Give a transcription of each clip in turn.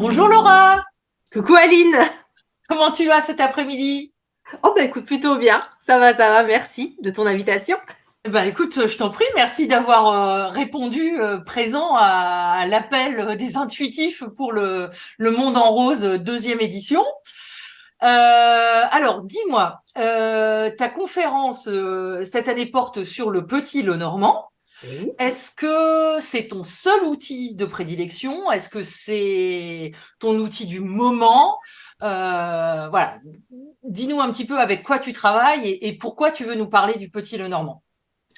Bonjour Laura, Coucou Aline. comment tu vas cet après-midi? Oh bah écoute, plutôt bien. Ça va, merci de ton invitation. Écoute, je t'en prie, merci d'avoir répondu présent à l'appel des intuitifs pour le Monde en Rose deuxième édition. Alors, dis-moi, ta conférence cette année porte sur le petit Lenormand. Oui. Est-ce que c'est ton seul outil de prédilection? Est-ce que c'est ton outil du moment? Voilà. Dis-nous un petit peu avec quoi tu travailles et pourquoi tu veux nous parler du petit Lenormand.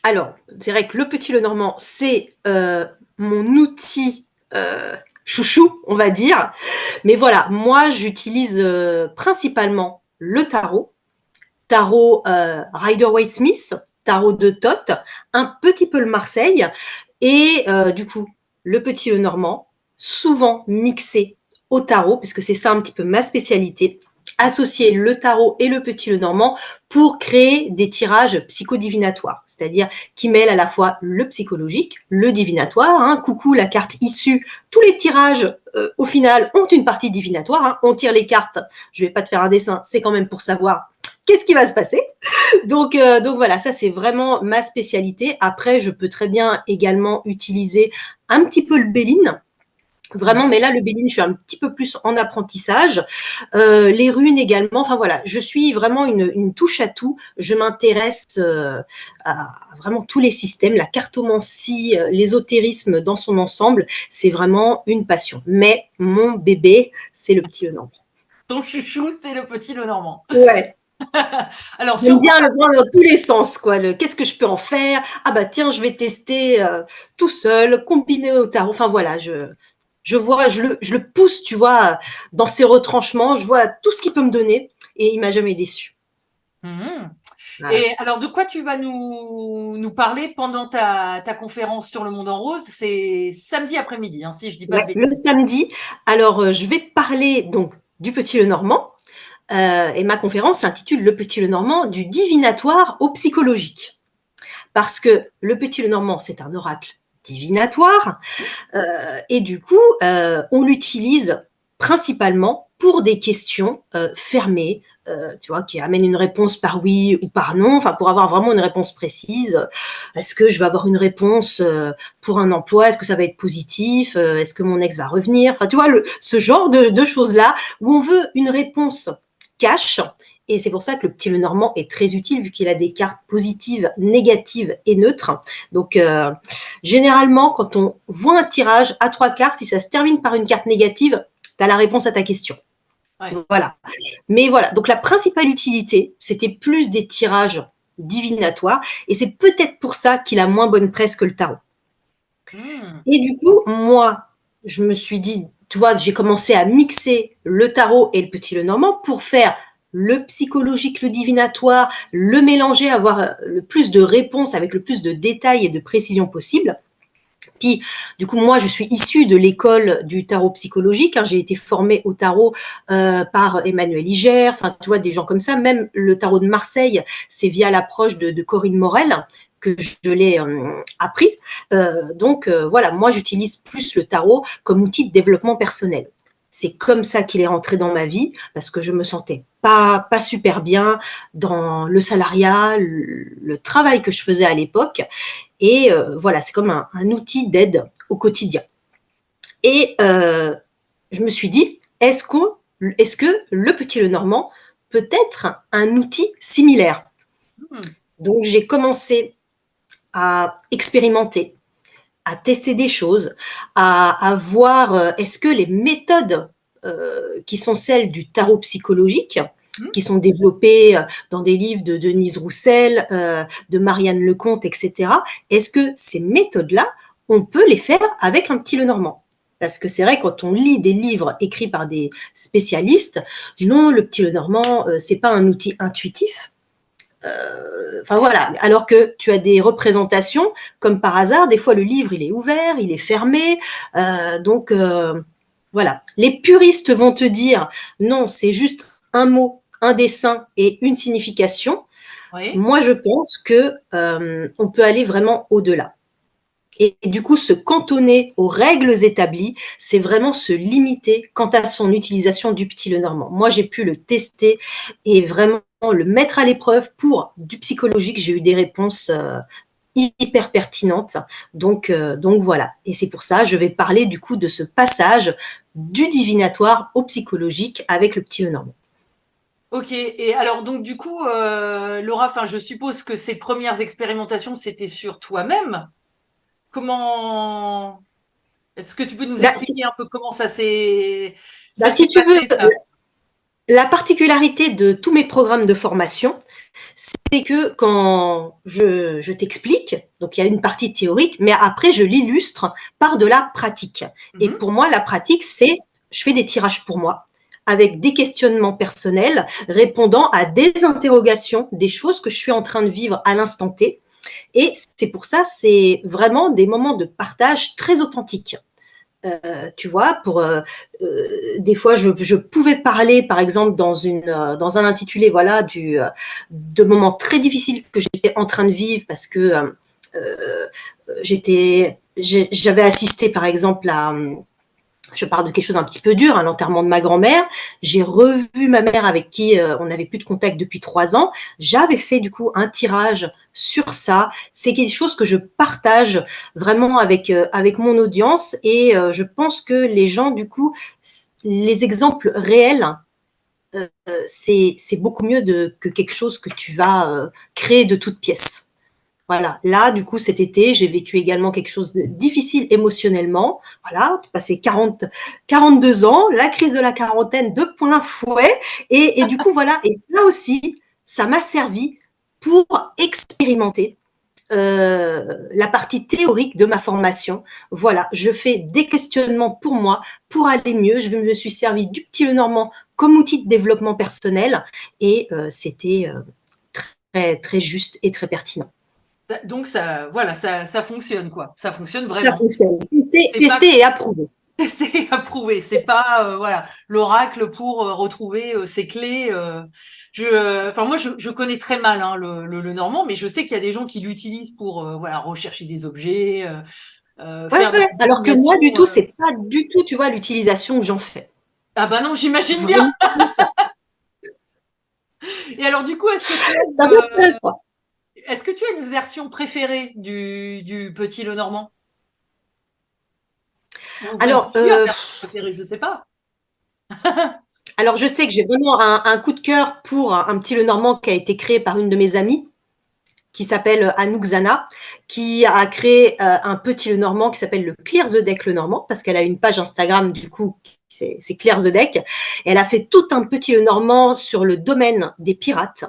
Alors, c'est vrai que le petit Lenormand, c'est mon outil chouchou, on va dire. Mais voilà, moi j'utilise principalement le tarot Rider-Waite-Smith, tarot de Thoth, un petit peu le Marseille et du coup le petit Lenormand, souvent mixé au tarot, puisque c'est ça un petit peu ma spécialité, associer le tarot et le petit Lenormand pour créer des tirages psychodivinatoires, c'est-à-dire qui mêlent à la fois le psychologique, le divinatoire, hein, coucou la carte issue, tous les tirages au final ont une partie divinatoire, hein, on tire les cartes, je vais pas te faire un dessin, c'est quand même pour savoir qu'est-ce qui va se passer. Donc voilà, ça c'est vraiment ma spécialité. Après, je peux très bien également utiliser un petit peu le Béline. Vraiment, mais là, le Béline, je suis un petit peu plus en apprentissage. Les runes également. Enfin voilà, je suis vraiment une touche à tout. Je m'intéresse à vraiment tous les systèmes, la cartomancie, l'ésotérisme dans son ensemble. C'est vraiment une passion. Mais mon bébé, c'est le petit Lenormand. Ton chouchou, c'est le petit Lenormand. Ouais. Alors, J'aime sur quoi bien le voir dans tous les sens, quoi. Qu'est-ce que je peux en faire? Ah bah tiens, je vais tester tout seul, combiné au tarot. Enfin voilà, je vois, je le pousse, tu vois, dans ses retranchements. Je vois tout ce qu'il peut me donner et il m'a jamais déçu. Mhm. Voilà. Et alors, de quoi tu vas nous parler pendant ta conférence sur le monde en rose? C'est samedi après-midi, hein, si je dis pas de Ouais, le bêtises. samedi. Alors, je vais parler donc du Petit Lenormand et ma conférence s'intitule Le Petit Lenormand du divinatoire au psychologique. Parce que le Petit Lenormand, c'est un oracle divinatoire. Et du coup, on l'utilise principalement pour des questions fermées, tu vois, qui amènent une réponse par oui ou par non, enfin pour avoir vraiment une réponse précise. Est-ce que je vais avoir une réponse pour un emploi? Est-ce que ça va être positif? Est-ce que mon ex va revenir? Enfin, tu vois, ce genre de choses-là où on veut une réponse cash. Et c'est pour ça que le petit Lenormand est très utile vu qu'il a des cartes positives, négatives et neutres. Donc, généralement, quand on voit un tirage à 3 cartes, si ça se termine par une carte négative, tu as la réponse à ta question. Ouais. Voilà. Mais voilà, donc la principale utilité, c'était plus des tirages divinatoires, et c'est peut-être pour ça qu'il a moins bonne presse que le tarot. Hmm. Et du coup, moi, je me suis dit, tu vois, j'ai commencé à mixer le tarot et le petit Lenormand pour faire le psychologique, le divinatoire, le mélanger, avoir le plus de réponses avec le plus de détails et de précision possible. Puis, du coup, moi, je suis issue de l'école du tarot psychologique, hein. J'ai été formée au tarot par Emmanuel Iger, enfin, tu vois, des gens comme ça. Même le tarot de Marseille, c'est via l'approche de Corinne Morel que je l'ai apprise. Voilà, moi, j'utilise plus le tarot comme outil de développement personnel. C'est comme ça qu'il est rentré dans ma vie, parce que je me sentais pas super bien dans le salariat, le travail que je faisais à l'époque. Et voilà, c'est comme un outil d'aide au quotidien. Et je me suis dit, est-ce que le petit Lenormand peut être un outil similaire? Hmm. Donc j'ai commencé à expérimenter, à tester des choses, à voir est-ce que les méthodes qui sont celles du tarot psychologique, Hmm. qui sont développées dans des livres de Denise Roussel, de Marianne Lecomte, etc., est-ce que ces méthodes-là, on peut les faire avec un petit Lenormand? Parce que c'est vrai, quand on lit des livres écrits par des spécialistes, non, le petit Lenormand, c'est pas un outil intuitif, enfin voilà, alors que tu as des représentations, comme par hasard, des fois le livre il est ouvert, il est fermé, voilà. Les puristes vont te dire non, c'est juste un mot, un dessin et une signification. Oui. Moi, je pense que on peut aller vraiment au-delà. Et du coup, se cantonner aux règles établies, c'est vraiment se limiter quant à son utilisation du petit Lenormand. Moi, j'ai pu le tester et vraiment le mettre à l'épreuve pour du psychologique. J'ai eu des réponses hyper pertinentes. Donc voilà. Et c'est pour ça, je vais parler du coup de ce passage du divinatoire au psychologique avec le petit Lenormand. Ok, et alors donc du coup, Laura, enfin, je suppose que ces premières expérimentations, c'était sur toi-même. Comment est-ce que tu peux nous Bah, si, expliquer un peu comment ça bah, s'est si tu veux, passé ça? la particularité de tous mes programmes de formation, c'est que quand je t'explique, donc il y a une partie théorique, mais après je l'illustre par de la pratique. Et Mhm. pour moi, la pratique, c'est je fais des tirages pour moi avec des questionnements personnels répondant à des interrogations, des choses que je suis en train de vivre à l'instant T. Et c'est pour ça, c'est vraiment des moments de partage très authentiques. Tu vois, des fois, je pouvais parler, par exemple, dans un intitulé, voilà, de moments très difficiles que j'étais en train de vivre parce que j'avais assisté, par exemple, je parle de quelque chose un petit peu dur, l'enterrement de ma grand-mère. J'ai revu ma mère avec qui on n'avait plus de contact depuis 3 ans. J'avais fait du coup un tirage sur ça. C'est quelque chose que je partage vraiment avec mon audience et je pense que les gens du coup, les exemples réels, c'est beaucoup mieux que quelque chose que tu vas créer de toutes pièces. Voilà, là, du coup, cet été, j'ai vécu également quelque chose de difficile émotionnellement. Voilà, j'ai passé 42 ans, la crise de la quarantaine de plein fouet. Et du coup, voilà, et ça aussi, ça m'a servi pour expérimenter la partie théorique de ma formation. Voilà, je fais des questionnements pour moi, pour aller mieux. Je me suis servi du petit Lenormand comme outil de développement personnel et c'était très, très juste et très pertinent. Donc ça, voilà, ça fonctionne quoi. Ça fonctionne Ça vraiment. fonctionne. Testé, C'est pas testé et approuvé. testé et approuvé. C'est pas voilà l'oracle pour retrouver ses clés. Enfin moi je connais très mal hein, le normand, mais je sais qu'il y a des gens qui l'utilisent pour voilà rechercher des objets, Ouais, faire de la ouais. Alors que moi, du divination. tout, c'est pas du tout, tu vois, l'utilisation que j'en fais. Ah bah non, j'imagine bien. Vraiment, ça, Et alors du coup, ça m'intéresse pas. est-ce que tu as une version préférée du petit Lenormand? Ou même Alors, plusieurs versions préférées, je sais pas. alors, je sais que j'ai vraiment un coup de cœur pour un petit Lenormand qui a été créé par une de mes amies, qui s'appelle Anouk Zana, qui a créé un petit Lenormand qui s'appelle le Clear the Deck Lenormand, parce qu'elle a une page Instagram, du coup, c'est Clear the Deck. Et elle a fait tout un petit Lenormand sur le domaine des pirates.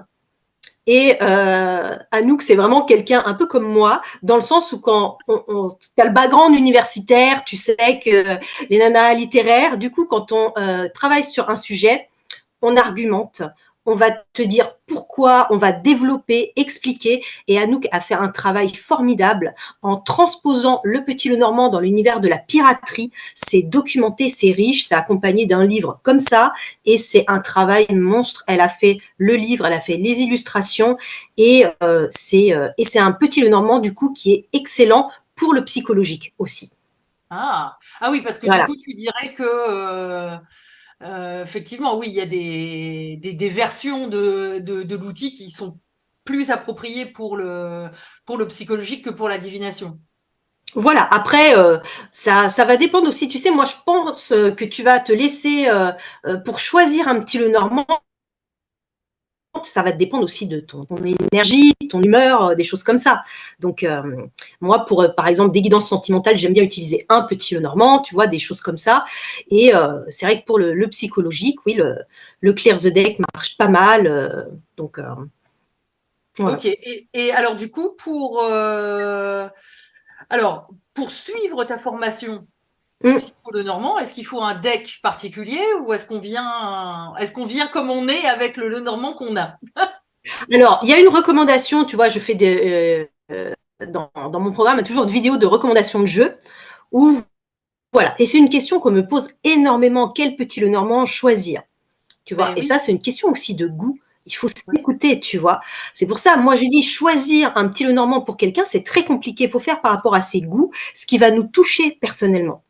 Et Anouk, c'est vraiment quelqu'un un peu comme moi, dans le sens où quand tu as le background universitaire, tu sais que les nanas littéraires, du coup, quand on travaille sur un sujet, on argumente, on va te dire pourquoi, on va développer, expliquer. Et Anouk a fait un travail formidable en transposant le petit Lenormand dans l'univers de la piraterie. C'est documenté, c'est riche, c'est accompagné d'un livre comme ça. Et c'est un travail monstre. Elle a fait le livre, elle a fait les illustrations. Et c'est un petit Lenormand, du coup, qui est excellent pour le psychologique aussi. Ah oui, parce que du Voilà. coup, tu dirais que effectivement, oui, il y a des versions de l'outil qui sont plus appropriées pour le psychologique que pour la divination. Voilà, après, ça va dépendre aussi. Tu sais, moi, je pense que tu vas te laisser, pour choisir un petit Lenormand, ça va te dépendre aussi de ton énergie, ton humeur, des choses comme ça. Donc, moi, pour, par exemple, des guidances sentimentales, j'aime bien utiliser un petit Lenormand, tu vois, des choses comme ça. Et c'est vrai que pour le psychologique, oui, le Clear the Deck marche pas mal. Donc, voilà. Ok. Et alors, du coup, pour suivre ta formation Mmh. psycho-Lenormand, est-ce qu'il faut un deck particulier ou est-ce qu'on vient comme on est avec le Lenormand qu'on a? Alors, il y a une recommandation, tu vois, je fais dans mon programme, il y a toujours une vidéo de recommandation de jeu où, voilà, et c'est une question qu'on me pose énormément, quel petit Lenormand choisir, tu vois, Ben et ça, oui. c'est une question aussi de goût. Il faut s'écouter, tu vois. C'est pour ça, moi, je dis choisir un petit Lenormand pour quelqu'un, c'est très compliqué. Il faut faire par rapport à ses goûts, ce qui va nous toucher personnellement.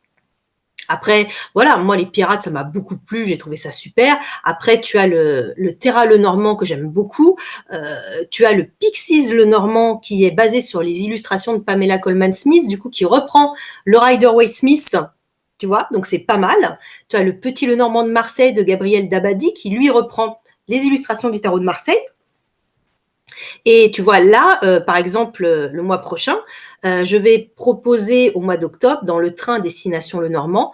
Après, voilà, moi, les pirates, ça m'a beaucoup plu, j'ai trouvé ça super. Après, tu as le Terra Lenormand que j'aime beaucoup. Tu as le Pixies Lenormand qui est basé sur les illustrations de Pamela Coleman Smith, du coup, qui reprend le Rider-Waite Smith, tu vois, donc c'est pas mal. Tu as le Petit Lenormand de Marseille de Gabriel Dabadi qui, lui, reprend les illustrations du tarot de Marseille. Et tu vois, là, par exemple, le mois prochain, je vais proposer au mois d'octobre, dans le train Destination Lenormand,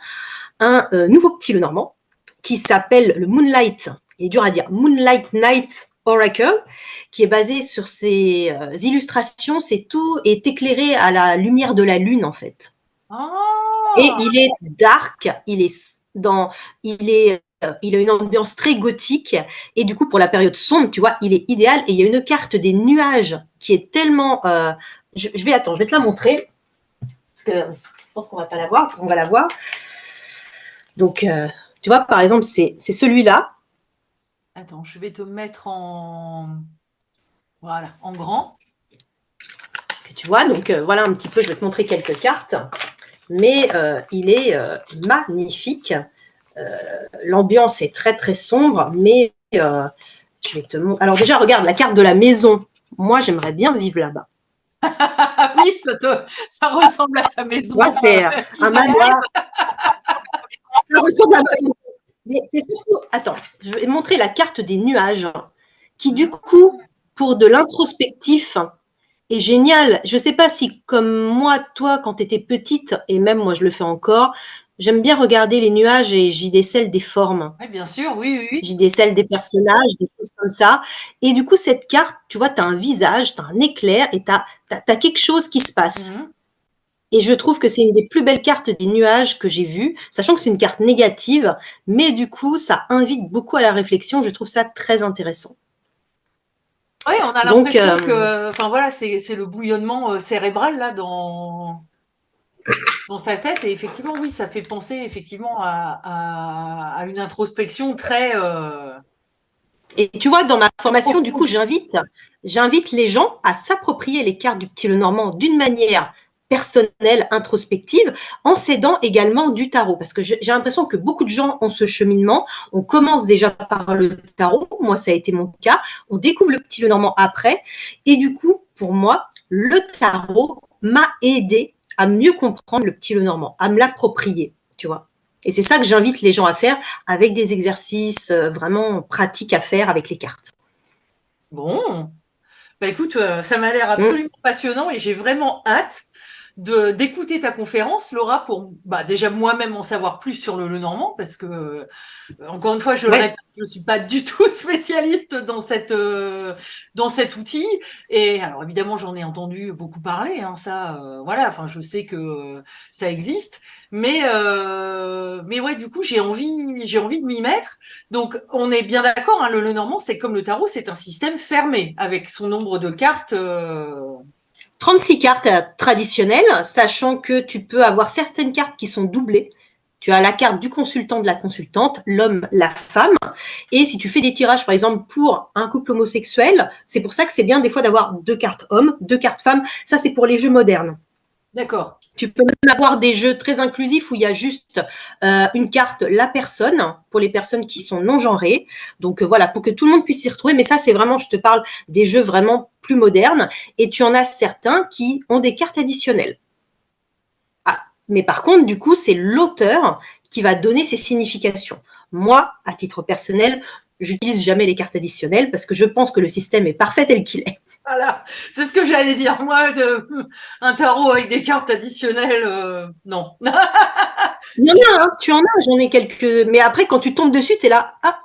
un nouveau petit Lenormand qui s'appelle le Moonlight, il est dur à dire, Moonlight Night Oracle, qui est basé sur ses illustrations, c'est tout est éclairé à la lumière de la lune en fait. Oh. Et il est dark, il a une ambiance très gothique et du coup pour la période sombre, tu vois, il est idéal. Et il y a une carte des nuages qui est tellement, je vais te la montrer parce que je pense qu'on va pas la voir, on va la voir. Donc tu vois par exemple c'est celui-là. Attends, je vais te mettre voilà, en grand. Tu vois, donc voilà un petit peu, je vais te montrer quelques cartes, mais il est magnifique. L'ambiance est très très sombre, mais je vais te montrer. Alors déjà, regarde la carte de la maison. Moi, j'aimerais bien vivre là-bas. Oui, ça ressemble à ta maison. Tu vois, c'est un manoir. Ça ressemble à ma maison. Mais c'est surtout, attends, je vais montrer la carte des nuages, qui du coup, pour de l'introspectif, est génial. Je ne sais pas si, comme moi, toi, quand tu étais petite, et même moi, je le fais encore, j'aime bien regarder les nuages et j'y décèle des formes. Oui, bien sûr, oui, oui. J'y décèle des personnages, des choses comme ça. Et du coup, cette carte, tu vois, tu as un visage, tu as un éclair et tu as quelque chose qui se passe. Mhm. Et je trouve que c'est une des plus belles cartes des nuages que j'ai vues, sachant que c'est une carte négative, mais du coup, ça invite beaucoup à la réflexion. Je trouve ça très intéressant. Oui, on a Donc, l'impression que, enfin voilà, c'est le bouillonnement cérébral là dans sa tête. Et effectivement, oui, ça fait penser effectivement à une introspection très. et tu vois, dans ma formation, du coup, j'invite les gens à s'approprier les cartes du petit Lenormand d'une manière personnelle, introspective, en s'aidant également du tarot. Parce que j'ai l'impression que beaucoup de gens ont ce cheminement. On commence déjà par le tarot. Moi, ça a été mon cas. On découvre le petit Lenormand après. Et du coup, pour moi, le tarot m'a aidé à mieux comprendre le petit Lenormand, à me l'approprier, tu vois. Et c'est ça que j'invite les gens à faire avec des exercices vraiment pratiques à faire avec les cartes. Bon, bah écoute, ça m'a l'air absolument passionnant et j'ai vraiment hâte d'écouter ta conférence, Laura, pour bah, déjà moi-même en savoir plus sur le Lenormand, parce que encore une fois, je le Ouais. répète, je suis pas du tout spécialiste dans cet outil. Et alors évidemment, j'en ai entendu beaucoup parler, hein, ça, voilà. Enfin, je sais que ça existe, mais ouais, du coup, j'ai envie de m'y mettre. Donc, on est bien d'accord, hein, le Lenormand, c'est comme le tarot, c'est un système fermé avec son nombre de cartes. 36 cartes traditionnelles, sachant que tu peux avoir certaines cartes qui sont doublées. Tu as la carte du consultant, de la consultante, l'homme, la femme. Et si tu fais des tirages, par exemple, pour un couple homosexuel, c'est pour ça que c'est bien des fois d'avoir 2 cartes hommes, 2 cartes femmes. Ça, c'est pour les jeux modernes. D'accord. Tu peux même avoir des jeux très inclusifs où il y a juste une carte la personne pour les personnes qui sont non genrées. Donc voilà, pour que tout le monde puisse s'y retrouver. Mais ça, c'est vraiment, je te parle des jeux vraiment plus modernes. Et tu en as certains qui ont des cartes additionnelles. Ah, mais par contre, du coup, c'est l'auteur qui va donner ses significations. Moi, à titre personnel, j'utilise jamais les cartes additionnelles parce que je pense que le système est parfait tel qu'il est. Voilà, c'est ce que j'allais dire. Moi, un tarot avec des cartes additionnelles, non. Il y en a, hein, tu en as, j'en ai quelques. Mais après, quand tu tombes dessus, tu es là. Ah,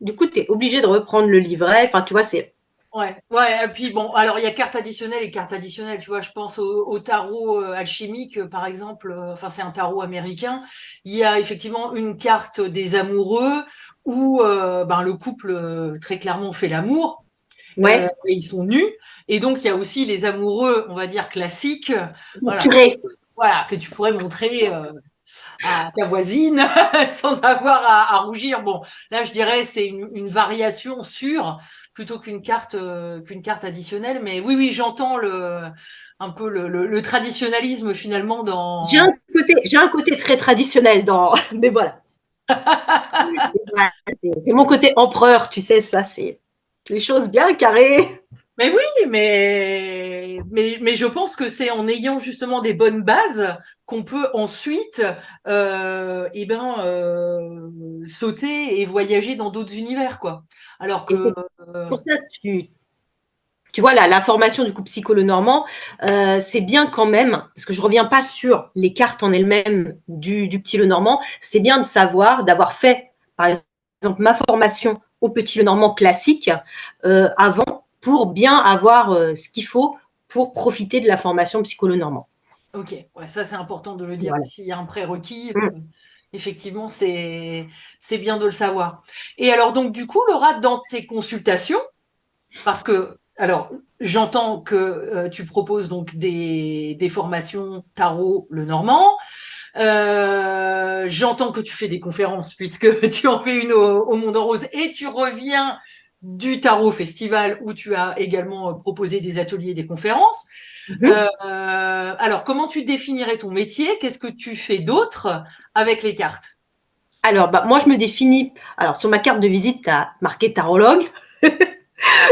du coup, tu es obligé de reprendre le livret. Enfin, tu vois, c'est. Ouais, ouais, et puis bon, alors il y a cartes additionnelles et cartes additionnelles, tu vois, je pense au tarot alchimique, par exemple, enfin c'est un tarot américain, il y a effectivement une carte des amoureux où ben, le couple très clairement fait l'amour, Ouais, et ils sont nus, et donc il y a aussi les amoureux, on va dire classiques, voilà, censuré. voilà, que tu pourrais montrer à ta voisine sans avoir à rougir. Bon, là, je dirais c'est une variation sûre plutôt qu'une carte additionnelle. Mais oui, oui, j'entends un peu le traditionnalisme finalement dans. J'ai un côté très traditionnel dans, mais voilà. C'est mon côté empereur, tu sais, ça, c'est les choses bien carrées. Mais oui, mais je pense que c'est en ayant justement des bonnes bases qu'on peut ensuite sauter et voyager dans d'autres univers, quoi. Alors Et que c'est pour ça que tu vois, la formation du coup psycholo-normand, c'est bien quand même, parce que je reviens pas sur les cartes en elles-mêmes du petit Lenormand, c'est bien de savoir, d'avoir fait, par exemple, ma formation au petit Lenormand classique avant pour bien avoir ce qu'il faut pour profiter de la formation psycholo-normand. ok, ouais, ça c'est important de le dire. Voilà. S'il y a un prérequis, Mm. effectivement, c'est bien de le savoir. Et alors donc du coup, Laura, dans tes consultations, parce que alors j'entends que tu proposes donc des formations tarot le normand. J'entends que tu fais des conférences puisque tu en fais une au Monde en Rose et tu reviens du Tarot Festival où tu as également proposé des ateliers et des conférences. Mhm. Alors, comment tu définirais ton métier? Qu'est-ce que tu fais d'autre avec les cartes? Alors, bah, moi, je me définis. Alors, sur ma carte de visite, tu as marqué tarologue,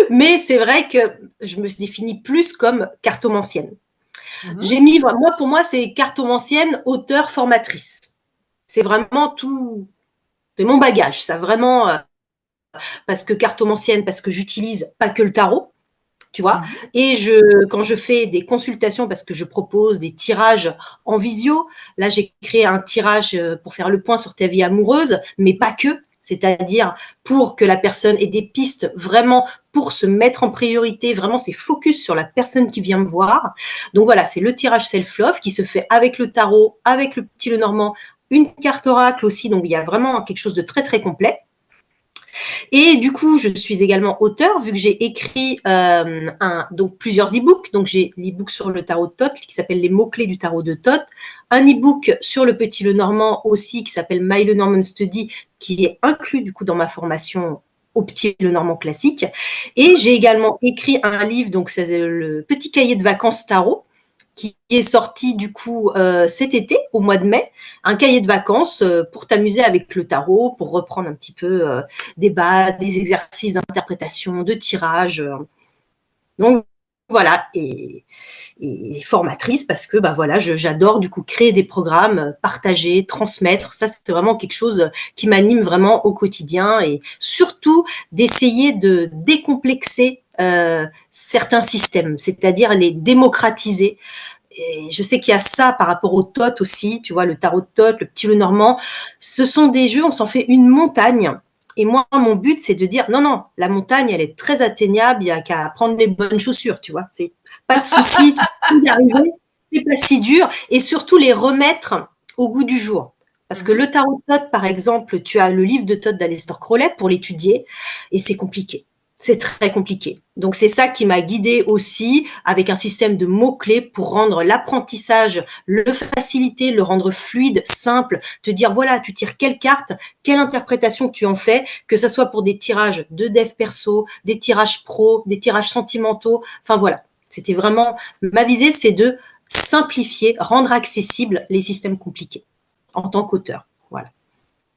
mais c'est vrai que je me définis plus comme cartomancienne. Mhm. J'ai mis, moi, pour moi, c'est cartomancienne, auteur, formatrice. C'est vraiment tout, c'est mon bagage. Ça vraiment, parce que cartomancienne, parce que j'utilise pas que le tarot, tu vois. Mhm. Et quand je fais des consultations, parce que je propose des tirages en visio, là, j'ai créé un tirage pour faire le point sur ta vie amoureuse, mais pas que. C'est-à-dire pour que la personne ait des pistes vraiment pour se mettre en priorité, vraiment c'est focus sur la personne qui vient me voir. Donc voilà, c'est le tirage self-love qui se fait avec le tarot, avec le petit Lenormand, une carte oracle aussi, donc il y a vraiment quelque chose de très très complet. Et du coup, je suis également auteur, vu que j'ai écrit donc plusieurs e-books. Donc, j'ai l'e-book sur le tarot de Thoth, qui s'appelle Les mots-clés du tarot de Thoth. Un e-book sur le petit Lenormand aussi, qui s'appelle My Lenormand Study, qui est inclus du coup dans ma formation au petit Lenormand classique. Et j'ai également écrit un livre, donc c'est le petit cahier de vacances tarot, qui est sorti du coup cet été, au mois de mai, un cahier de vacances pour t'amuser avec le tarot, pour reprendre un petit peu des bases, des exercices d'interprétation, de tirage. Donc voilà, et formatrice parce que bah voilà, j'adore du coup créer des programmes, partager, transmettre. Ça, c'est vraiment quelque chose qui m'anime vraiment au quotidien et surtout d'essayer de décomplexer certains systèmes, c'est-à-dire les démocratiser. Et je sais qu'il y a ça par rapport au Thoth aussi, tu vois, le tarot de Thoth, le petit Lenormand. Ce sont des jeux, on s'en fait une montagne. Et moi, mon but, c'est de dire, non, non, la montagne, elle est très atteignable, il n'y a qu'à prendre les bonnes chaussures, tu vois. C'est pas de souci, tu peux y arriver, c'est pas si dur. Et surtout, les remettre au goût du jour. Parce que Mhm. le tarot de Thoth, par exemple, tu as le livre de Thoth d'Aleister Crowley pour l'étudier, et c'est compliqué. C'est très compliqué. Donc, c'est ça qui m'a guidée aussi avec un système de mots-clés pour rendre l'apprentissage, le faciliter, le rendre fluide, simple, te dire voilà, tu tires quelle carte, quelle interprétation tu en fais, que ce soit pour des tirages de dev perso, des tirages pro, des tirages sentimentaux. Enfin voilà, c'était vraiment ma visée, c'est de simplifier, rendre accessibles les systèmes compliqués en tant qu'auteur. Voilà.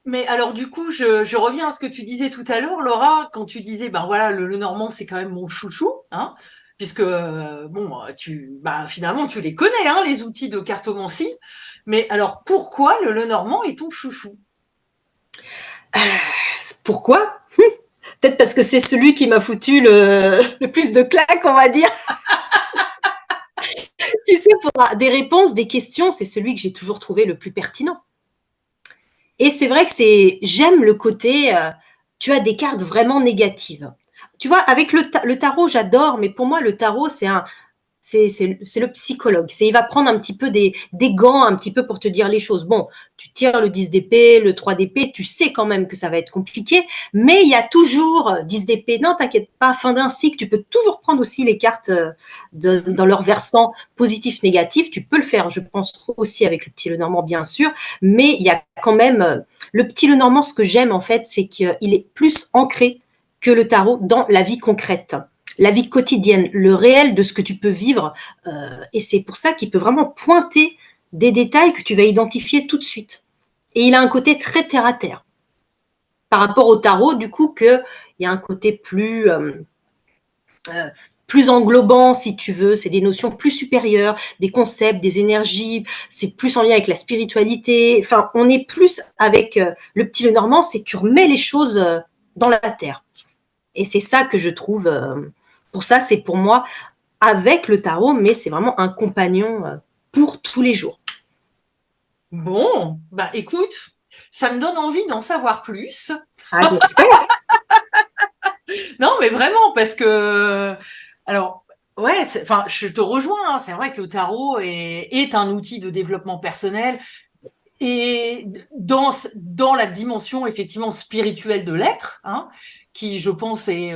Mais alors du coup, je reviens à ce que tu disais tout à l'heure, Laura, quand tu disais, ben voilà, le Normand, c'est quand même mon chouchou, hein, puisque bon, finalement, tu les connais, hein, les outils de cartomancie. Mais alors, pourquoi le Lenormand est ton chouchou? Pourquoi? Peut-être parce que c'est celui qui m'a foutu le plus de claques, on va dire. Tu sais, pour des réponses, des questions, c'est celui que j'ai toujours trouvé le plus pertinent. Et c'est vrai que j'aime le côté, tu as des cartes vraiment négatives. Tu vois, avec le tarot, j'adore, mais pour moi, le tarot, c'est le psychologue. Il va prendre un petit peu des gants, un petit peu pour te dire les choses. Bon, tu tires le 10 d'épée, le 3 d'épée, tu sais quand même que ça va être compliqué, mais il y a toujours 10 d'épée. Non, t'inquiète pas, fin d'un cycle, tu peux toujours prendre aussi les cartes dans leur versant positif, négatif. Tu peux le faire, je pense, aussi avec le petit Lenormand, bien sûr, mais il y a quand même le petit Lenormand, ce que j'aime en fait, c'est qu'il est plus ancré que le tarot dans la vie concrète, la vie quotidienne, le réel de ce que tu peux vivre. Et c'est pour ça qu'il peut vraiment pointer des détails que tu vas identifier tout de suite. Et il a un côté très terre à terre. Par rapport au tarot, du coup, qu'il y a un côté plus englobant, si tu veux, c'est des notions plus supérieures, des concepts, des énergies, c'est plus en lien avec la spiritualité. Enfin, on est plus avec le petit Lenormand, c'est que tu remets les choses dans la terre. Et c'est ça que je trouve, pour ça, c'est pour moi avec le tarot, mais c'est vraiment un compagnon pour tous les jours. Bon, bah écoute, ça me donne envie d'en savoir plus. Ah, j'espère. Non, mais vraiment, parce que, alors, ouais, enfin, je te rejoins, hein, c'est vrai que le tarot est un outil de développement personnel et dans la dimension effectivement spirituelle de l'être, hein, qui, je pense, est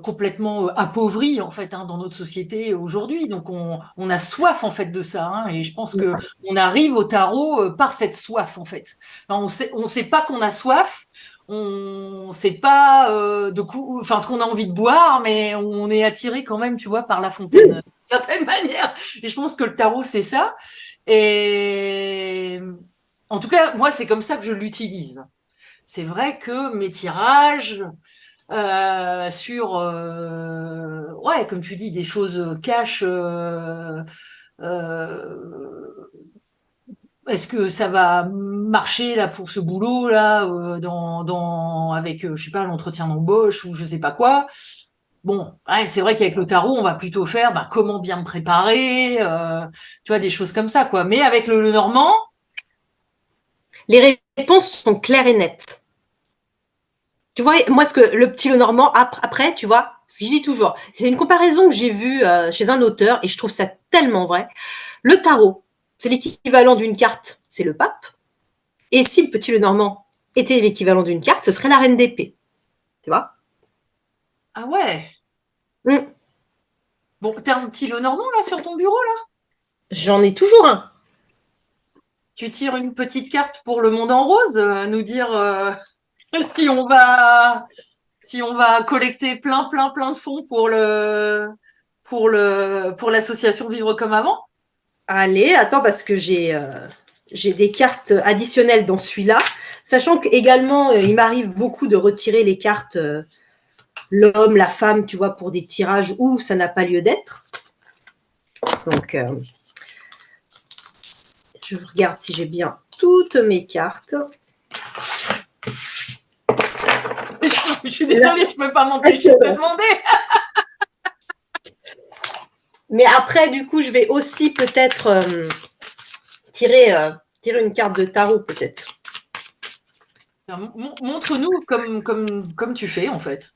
complètement appauvrie en fait, hein, dans notre société aujourd'hui. Donc, on a soif en fait de ça, hein, et je pense que on arrive au tarot par cette soif en fait. Enfin, on sait pas qu'on a soif. On sait pas de coup, enfin ce qu'on a envie de boire, mais on est attiré quand même, tu vois, par la fontaine, d'une certaine manière. Et je pense que le tarot c'est ça. Et en tout cas, moi c'est comme ça que je l'utilise. C'est vrai que mes tirages sur, ouais, comme tu dis, des choses cash. Euh, Est-ce que ça va marcher là pour ce boulot là avec je sais pas l'entretien d'embauche ou je sais pas quoi. Bon, ouais, c'est vrai qu'avec le tarot, on va plutôt faire bah, comment bien me préparer, tu vois, des choses comme ça, quoi. Mais avec le Normand, Les réponses sont claires et nettes. Tu vois, moi, ce que le petit Lenormand, après, tu vois, ce que je dis toujours, c'est une comparaison que j'ai vue chez un auteur et je trouve ça tellement vrai. Le tarot, c'est l'équivalent d'une carte, c'est le pape. Et si le petit Lenormand était l'équivalent d'une carte, ce serait la reine d'épée. Tu vois. ah ouais. Mmh. Bon, t'as un petit Normand là sur ton bureau là? J'en ai toujours un. Tu tires une petite carte pour le monde en rose, nous dire si on va collecter plein de fonds pour l'association Vivre comme avant. Allez, attends, parce que j'ai des cartes additionnelles dans celui-là. Sachant qu'également, il m'arrive beaucoup de retirer les cartes l'homme, la femme, tu vois, pour des tirages où ça n'a pas lieu d'être. Donc, je regarde si j'ai bien toutes mes cartes. Je suis désolée, je ne peux pas m'empêcher de te demander. Mais après, du coup, je vais aussi peut-être tirer une carte de tarot, peut-être. Montre-nous comme tu fais, en fait.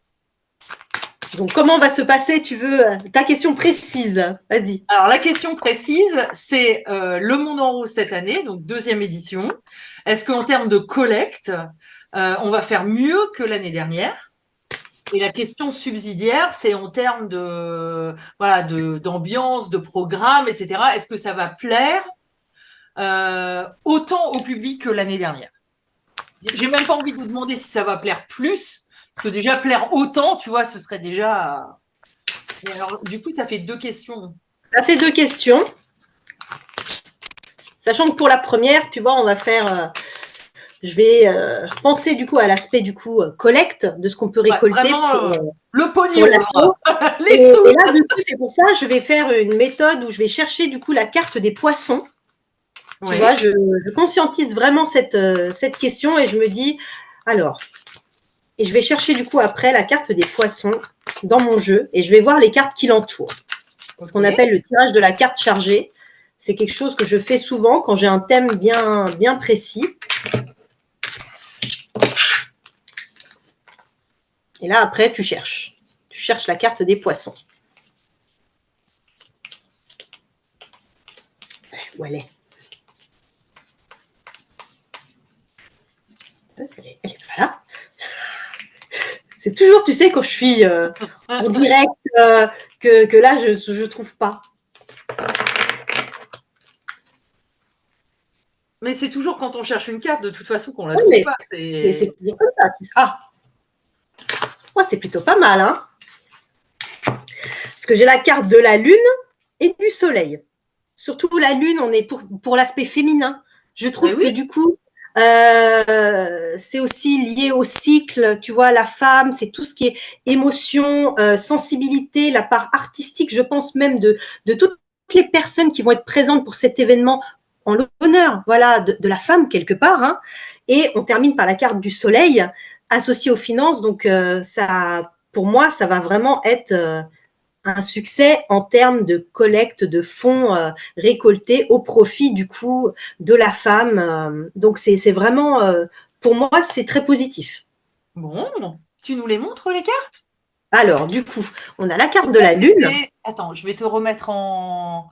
Donc, comment va se passer, tu veux, ta question précise? Vas-y. Alors, la question précise, c'est Le Monde en Rose cette année, donc deuxième édition. Est-ce qu'en termes de collecte, on va faire mieux que l'année dernière? Et la question subsidiaire, c'est en termes de voilà d'ambiance, de programme, etc. Est-ce que ça va plaire autant au public que l'année dernière? J'ai même pas envie de vous demander si ça va plaire plus, parce que déjà plaire autant, tu vois, ce serait déjà. Mais alors, du coup, ça fait deux questions. Ça fait deux questions. Sachant que pour la première, tu vois, on va faire. Je vais penser du coup à l'aspect du coup collecte de ce qu'on peut Ouais, récolter vraiment le pour pognon, l'assaut. les Et sous. là, du coup, c'est pour ça, je vais faire une méthode où je vais chercher du coup la carte des poissons. Tu vois, Oui. je conscientise vraiment cette question et je me dis, alors, et je vais chercher du coup après la carte des poissons dans mon jeu et je vais voir les cartes qui l'entourent. Ce qu'on Ok. appelle le tirage de la carte chargée. C'est quelque chose que je fais souvent quand j'ai un thème bien précis. Et là, après, tu cherches. Tu cherches la carte des poissons. Où elle est? Elle est pas là. C'est toujours, tu sais, quand je suis en direct, que là, je trouve pas. Mais c'est toujours quand on cherche une carte, de toute façon, qu'on la Oui, trouve pas. mais c'est toujours comme ça. Ah, oh, c'est plutôt pas mal, hein. Parce que j'ai la carte de la Lune et du Soleil. Surtout la Lune, on est pour l'aspect féminin. Je trouve oui. que du coup, c'est aussi lié au cycle. Tu vois, la femme, c'est tout ce qui est émotion, sensibilité, la part artistique, je pense même de toutes les personnes qui vont être présentes pour cet événement en l'honneur, voilà, de la femme quelque part. Hein. Et on termine par la carte du Soleil associée aux finances. Donc, ça, pour moi, ça va vraiment être un succès en termes de collecte de fonds récoltés au profit du coup de la femme. Donc c'est vraiment, pour moi, c'est très positif. Bon, tu nous les montres, les cartes? Alors du coup, on a la carte Donc de ça, la Lune. attends, je vais te remettre en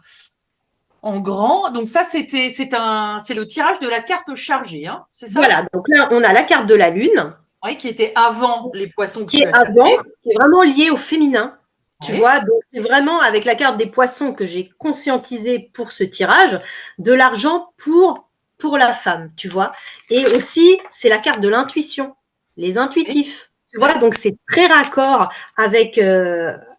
grand. Donc ça, c'est le tirage de la carte chargée, hein, c'est ça? Voilà, donc là, on a la carte de la Lune Oui, qui était avant les poissons que qui tu est as avant, cherchés. qui est vraiment liée au féminin. Tu Oui. vois, donc c'est vraiment avec la carte des poissons que j'ai conscientisé pour ce tirage, de l'argent pour la femme, tu vois. Et aussi, c'est la carte de l'intuition, les intuitifs. Tu vois, donc c'est très raccord avec,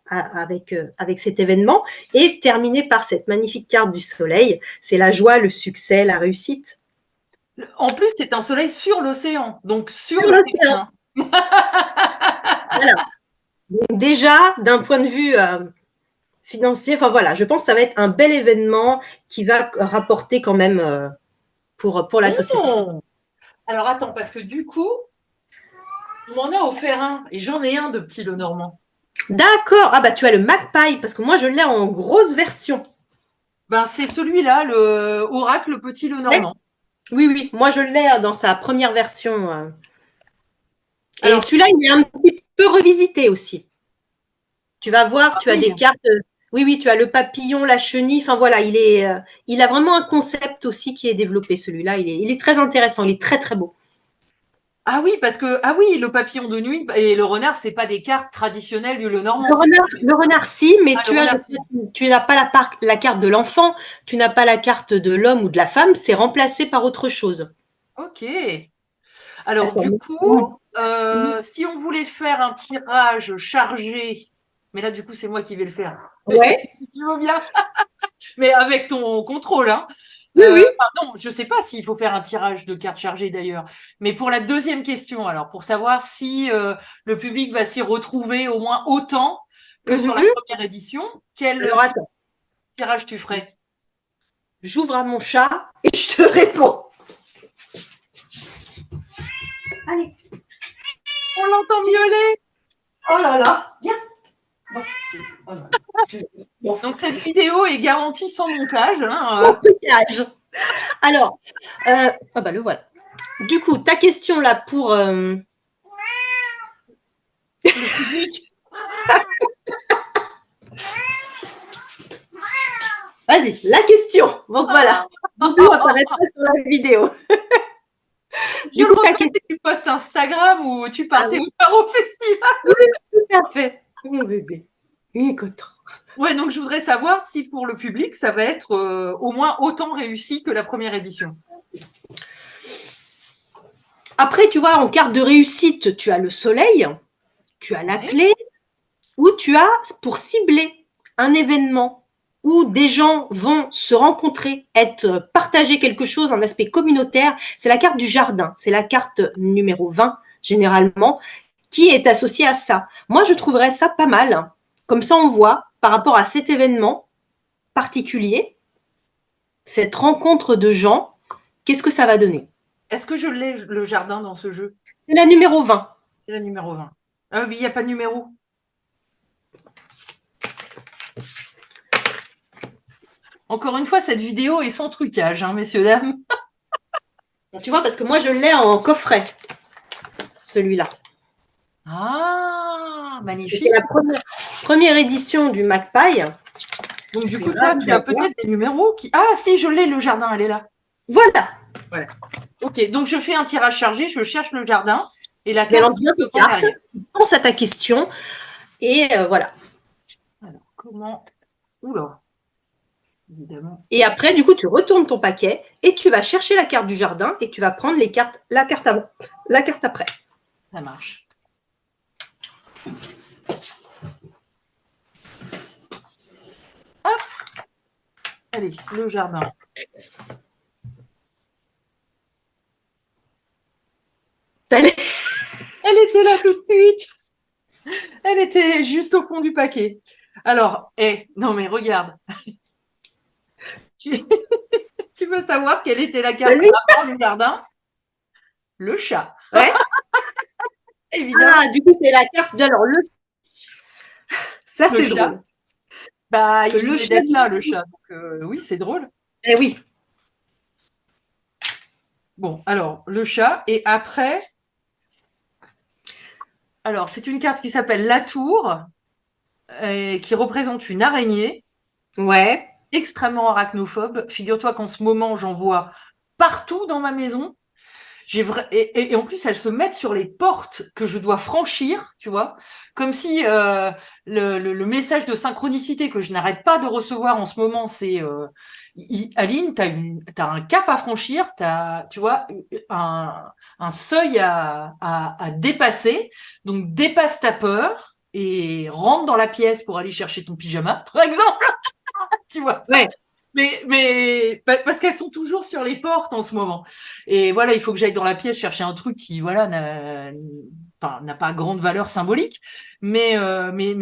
avec cet événement. Et terminé par cette magnifique carte du soleil, c'est la joie, le succès, la réussite. En plus, c'est un soleil sur l'océan, donc sur Sur le l'océan. féminin. Voilà. Donc déjà, d'un point de vue financier. Enfin voilà, je pense que ça va être un bel événement qui va rapporter quand même pour l'association. Oh. Alors attends, parce que du coup, on m'en a offert un, et j'en ai un de petit Lenormand. D'accord. Ah bah tu as le Magpie parce que moi je l'ai en grosse version. Ben, c'est celui-là, le Oracle Petit Ouais. Lenormand. Oui, oui, moi je l'ai dans sa première version. Et Alors, celui-là, il est un petit peu revisité aussi. Tu vas voir, tu as oui. des cartes. Oui, oui, tu as le papillon, la chenille. Enfin voilà, il a vraiment un concept aussi qui est développé. Celui-là, il est très intéressant. Il est très très beau. Ah oui, parce que, ah oui, le papillon de nuit et le renard, c'est pas des cartes traditionnelles du Lenormand, c'est ça? Le renard, si, mais Ah, le renard, si. tu n'as pas la carte de l'enfant, tu n'as pas la carte de l'homme ou de la femme, c'est remplacé par autre chose. Ok. Alors, Attends, du oui, coup, si on voulait faire un tirage chargé, mais là, du coup, c'est moi qui vais le faire. ouais, Si tu veux bien, mais avec ton contrôle, hein. oui, oui. Pardon, je sais pas s'il faut faire un tirage de cartes chargées d'ailleurs, mais pour la deuxième question, alors pour savoir si le public va s'y retrouver au moins autant que sur la Mhm. première édition, quel Alors attends, tirage tu ferais? j'ouvre à mon chat et je te réponds. Allez, On l'entend miauler. oh là là, viens. Bon, Donc cette vidéo est garantie sans montage, hein, bon trucage. Alors, ah bah le voilà. Du coup, ta question là pour le public. vas-y, la question. Donc voilà, Doudou apparaîtra sur la vidéo. Je Du le coup, ta regrette question. que tu postes Instagram où tu Ah partais oui, au tarot festival. oui, tout à fait. Mon bébé. Il est content. Ouais, donc je voudrais savoir si pour le public, ça va être au moins autant réussi que la première édition. Après, tu vois, en carte de réussite, tu as le soleil, tu as la Ouais. clé, ou tu as pour cibler un événement où des gens vont se rencontrer, être partager quelque chose, un aspect communautaire. C'est la carte du jardin. C'est la carte numéro 20, généralement, qui est associée à ça. Moi, je trouverais ça pas mal. Comme ça, on voit, par rapport à cet événement particulier, cette rencontre de gens, qu'est-ce que ça va donner? Est-ce que je l'ai le jardin dans ce jeu? C'est la numéro 20. C'est la numéro 20. Ah oui, il n'y a pas de numéro. Encore une fois, cette vidéo est sans trucage, hein, messieurs, dames. Tu vois, parce que moi, je l'ai en coffret, celui-là. Ah, C'était magnifique. la première édition du Magpie. Donc, Je du suis coup, toi, ravie tu as d'avoir. peut-être des numéros qui… Ah, si, je l'ai, le jardin, elle est là. Voilà. Ok, donc je fais un tirage chargé, je cherche le jardin et la carte Mélange qui bien me tes vend cartes, derrière. pense à ta question et voilà. Alors, comment… Oula, évidemment. Et après, du coup, tu retournes ton paquet et tu vas chercher la carte du jardin et tu vas prendre les cartes, la carte avant, la carte après. Ça marche. Hop, allez, le jardin. Allez. Elle était là tout de suite. Elle était juste au fond du paquet. Alors, non mais regarde. Tu, tu veux savoir quelle était la carte Vas-y. à part du jardin? Le chat, Ouais. évidemment. Ah, du coup, c'est la carte de alors ça Le c'est chat. drôle. Bah, Parce que il le venait chat, d'être là, le chat. Donc, oui, c'est drôle. eh oui. Bon, alors, le chat. Et après, alors, c'est une carte qui s'appelle La Tour, qui représente une araignée Ouais. extrêmement arachnophobe. Figure-toi qu'en ce moment, j'en vois partout dans ma maison. Et en plus, elles se mettent sur les portes que je dois franchir, tu vois, comme si le message de synchronicité que je n'arrête pas de recevoir en ce moment, c'est Aline, t'as un cap à franchir, tu vois, un seuil à dépasser. Donc dépasse ta peur et rentre dans la pièce pour aller chercher ton pyjama, par exemple, tu vois. Ouais. Mais parce qu'elles sont toujours sur les portes en ce moment. Et voilà, il faut que j'aille dans la pièce chercher un truc qui, voilà, n'a pas grande valeur symbolique, mais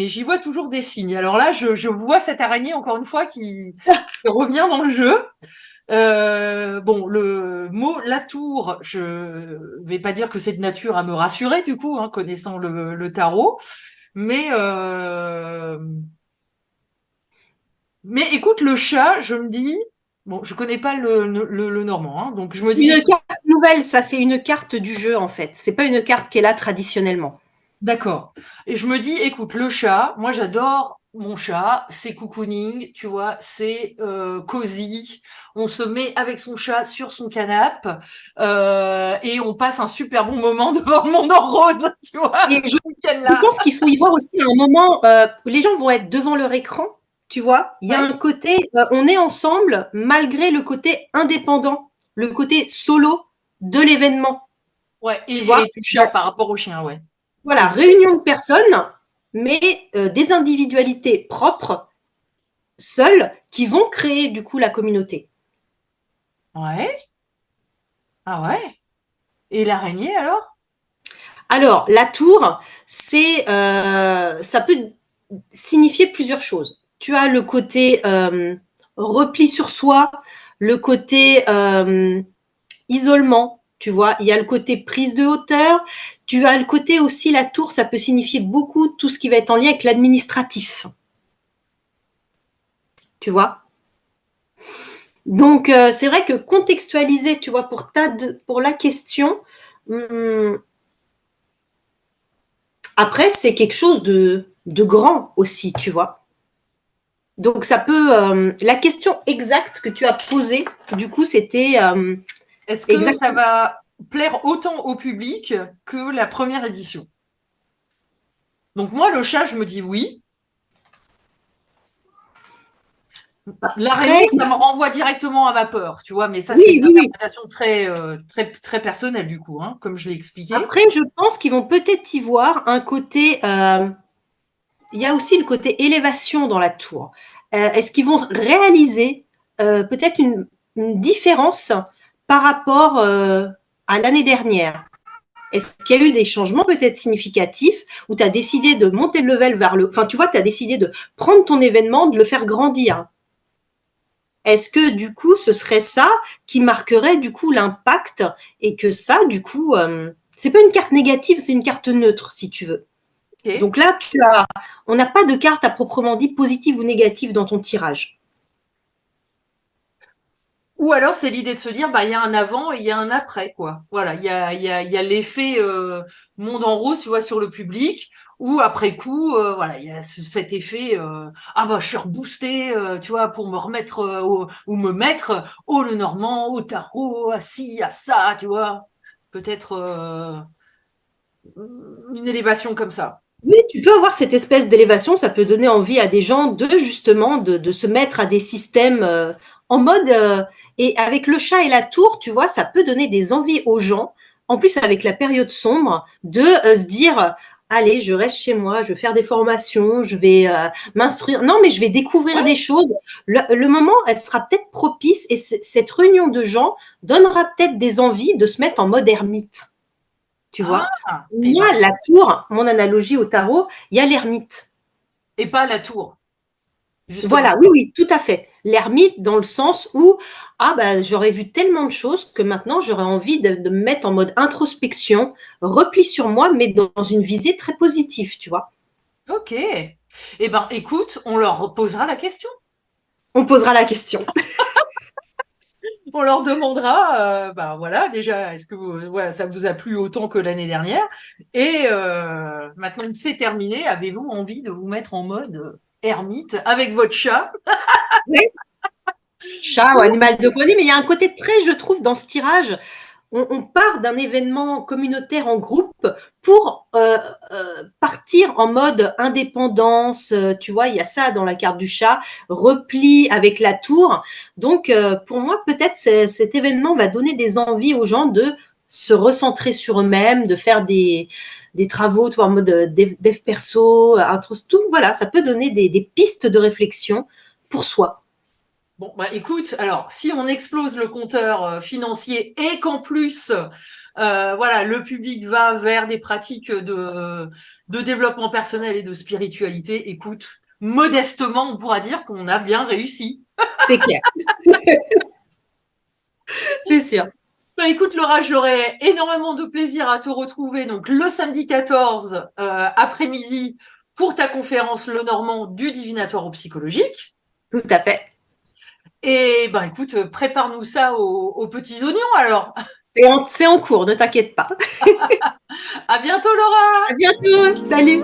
j'y vois toujours des signes. Alors là, je vois cette araignée encore une fois qui revient dans le jeu. Bon, le mot la tour, je vais pas dire que c'est de nature à me rassurer du coup, hein, connaissant le tarot, mais mais écoute, le chat, je me dis, bon, je connais pas le normand, hein, donc je me C'est dis, une écoute, carte nouvelle, ça, c'est une carte du jeu en fait. C'est pas une carte qui est là traditionnellement. d'accord. Et je me dis, écoute, le chat, moi j'adore mon chat, c'est cocooning, tu vois, c'est cosy. On se met avec son chat sur son canapé et on passe un super bon moment devant le monde en rose, tu vois, Et ce je week-end-là. pense qu'il faut y voir aussi un moment, les gens vont être devant leur écran, tu vois. Il y a Ouais, un côté, on est ensemble malgré le côté indépendant, le côté solo de l'événement, ouais, tu et vois. du chat par rapport au chien, ouais. Voilà, Ok. réunion de personnes, mais des individualités propres, seules, qui vont créer du coup la communauté. Ouais, ah ouais. Et l'araignée alors? Alors, la tour, ça peut signifier plusieurs choses. Tu as le côté repli sur soi, le côté isolement, tu vois. Il y a le côté prise de hauteur. Tu as le côté aussi, la tour, ça peut signifier beaucoup tout ce qui va être en lien avec l'administratif, tu vois. Donc, c'est vrai que contextualiser, tu vois, pour la question, hum, après, c'est quelque chose de grand aussi, tu vois. Donc, ça peut. La question exacte que tu as posée, du coup, c'était Est-ce que ça exactement. va plaire autant au public que la première édition? Donc moi, le chat, je me dis oui. Après, L'araignée, ça me renvoie directement à ma peur, tu vois, mais ça, c'est oui, une oui, oui. interprétation très personnelle du coup, hein, comme je l'ai expliqué. Après, je pense qu'ils vont peut-être y voir un côté. Il y a aussi le côté élévation dans la tour. Est-ce qu'ils vont réaliser peut-être une différence par rapport à l'année dernière? Est-ce qu'il y a eu des changements peut-être significatifs où tu as décidé de monter le level vers le. Enfin, tu vois, tu as décidé de prendre ton événement, de le faire grandir. Est-ce que du coup, ce serait ça qui marquerait du coup l'impact et que ça, du coup, c'est pas une carte négative, c'est une carte neutre, si tu veux. Ok. Donc là, on n'a pas de carte à proprement dit positive ou négative dans ton tirage. Ou alors, c'est l'idée de se dire, bah, il y a un avant et il y a un après, quoi. Voilà, il y a l'effet monde en rose, tu vois, sur le public, ou après coup, voilà, il y a cet effet, ah bah, je suis reboosté, tu vois, pour me remettre ou me mettre au Lenormand, au tarot, à ci, à ça, tu vois. Peut-être une élévation comme ça. Oui, tu peux avoir cette espèce d'élévation, ça peut donner envie à des gens de justement de se mettre à des systèmes en mode et avec le chat et la tour, tu vois, ça peut donner des envies aux gens. En plus, avec la période sombre, de se dire allez, je reste chez moi, je vais faire des formations, je vais m'instruire. Non, mais je vais découvrir Ouais. des choses. Le moment, elle sera peut-être propice et cette réunion de gens donnera peut-être des envies de se mettre en mode ermite. Tu vois? Ah, Il et y ben, a la tour, mon analogie au tarot, il y a l'ermite. et pas la tour, justement. Voilà, oui, oui, tout à fait. L'ermite dans le sens où, ah bah, j'aurais vu tellement de choses que maintenant j'aurais envie de me mettre en mode introspection, repli sur moi, mais dans une visée très positive, tu vois. Ok. Eh ben, écoute, on leur reposera la question. On posera la question. On leur demandera, ben voilà, déjà, est-ce que voilà, ça vous a plu autant que l'année dernière? Et maintenant que c'est terminé, avez-vous envie de vous mettre en mode ermite avec votre chat? Oui, chat ou animal de compagnie, mais il y a un côté très, je trouve, dans ce tirage, on part d'un événement communautaire en groupe pour partir en mode indépendance. Tu vois, il y a ça dans la carte du chat, repli avec la tour. Donc, pour moi, peut-être cet événement va donner des envies aux gens de se recentrer sur eux-mêmes, de faire des travaux, tu vois, en mode dev perso, tout. Voilà, ça peut donner des pistes de réflexion pour soi. Bon, bah écoute, alors si on explose le compteur financier et qu'en plus, voilà, le public va vers des pratiques de développement personnel et de spiritualité, écoute, modestement, on pourra dire qu'on a bien réussi. C'est clair, c'est sûr. Bah, écoute, Laura, j'aurais énormément de plaisir à te retrouver donc le samedi 14 après-midi pour ta conférence Le Normand du divinatoire au psychologique. Tout à fait. Et ben écoute, prépare-nous ça aux petits oignons alors. C'est en cours, ne t'inquiète pas. À bientôt, Laura! À bientôt. Salut.